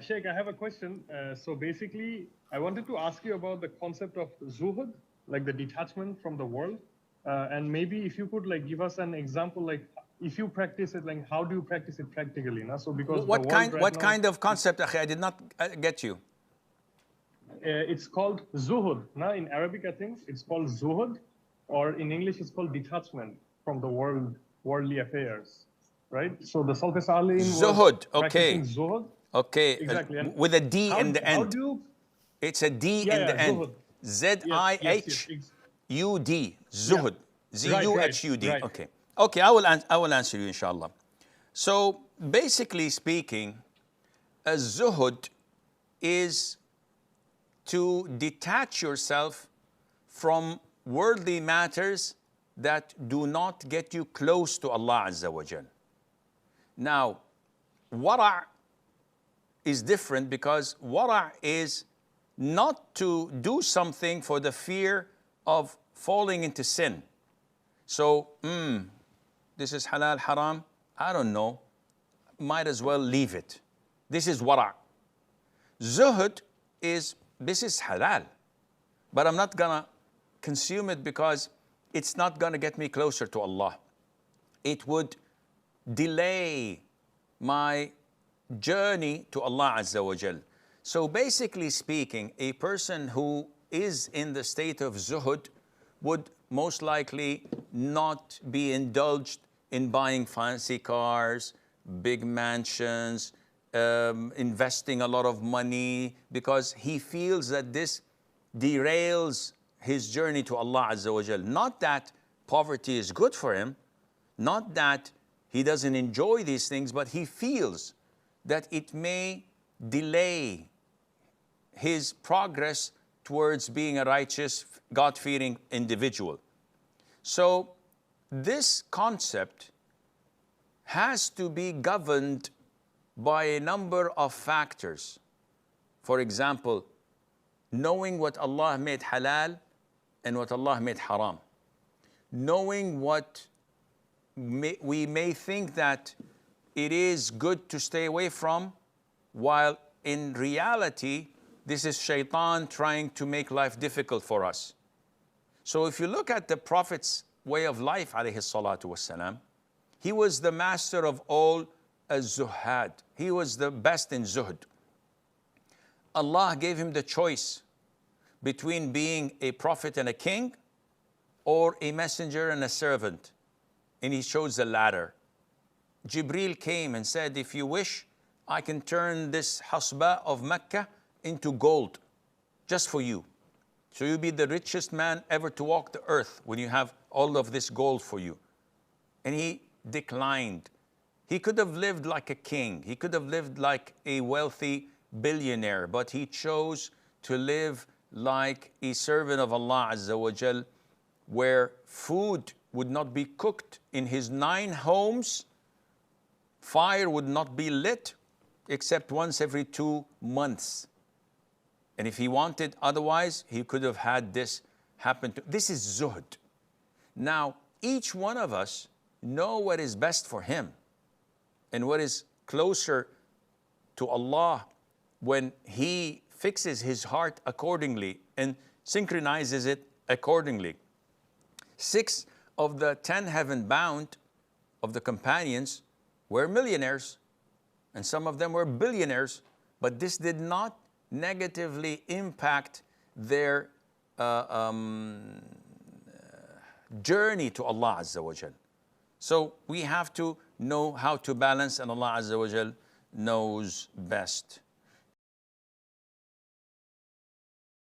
Sheikh, I have a question. So basically, I wanted to ask you about the concept of Zuhud, like the detachment from the world. And maybe if you could like give us an example, like if you practice it, like how do you practice it practically? No? So because the world right What now, kind of concept, akhi? I did not get you. it's called Zuhud. No? In Arabic, I think it's called Zuhud, or in English, it's called detachment from the worldly affairs, right? So the Sultan Salim was Zuhud, practicing okay. Zuhud. Okay, Exactly. And with a D in the how end. do you, It's a D yeah, in yeah, the end. Zuhud. Yes. Zihud. Yeah. Zuhud. Right, Zuhud. right. Okay. Okay, I will answer you, inshallah. So, basically speaking, a zuhud is to detach yourself from worldly matters that do not get you close to Allah Azza wa Jal. Now, wara' is different because wara' is not to do something for the fear of falling into sin. So, this is halal, haram, I don't know, might as well leave it. This is wara'. Zuhud is, this is halal, but I'm not gonna consume it because it's not gonna get me closer to Allah. It would delay my journey to Allah Azza wa Jal. So basically speaking, a person who is in the state of zuhud would most likely not be indulged in buying fancy cars, big mansions, investing a lot of money, because he feels that this derails his journey to Allah Azza wa Jal. Not that poverty is good for him, not that he doesn't enjoy these things, but he feels that it may delay his progress towards being a righteous, God-fearing individual. So this concept has to be governed by a number of factors. For example, knowing what Allah made halal and what Allah made haram. Knowing what we may think that it is good to stay away from, while in reality, this is shaitan trying to make life difficult for us. So if you look at the Prophet's way of life, alayhi salatu wassalam, he was the master of all az-zuhad. He was the best in zuhd. Allah gave him the choice between being a prophet and a king or a messenger and a servant, and he chose the latter. Jibreel came and said, if you wish, I can turn this hasba of Mecca into gold, just for you. So you'll be the richest man ever to walk the earth when you have all of this gold for you. And he declined. He could have lived like a king. He could have lived like a wealthy billionaire, but he chose to live like a servant of Allah Azza wa Jal, where food would not be cooked in his 9 homes, fire would not be lit except once every 2 months. And if he wanted otherwise, he could have had this happen to. This is zuhd. Now, each one of us know what is best for him and what is closer to Allah when he fixes his heart accordingly and synchronizes it accordingly. 6 of the 10 heaven bound of the companions were millionaires, and some of them were billionaires, but this did not negatively impact their journey to Allah Azza wa Jal. So we have to know how to balance, and Allah Azza wa Jal knows best.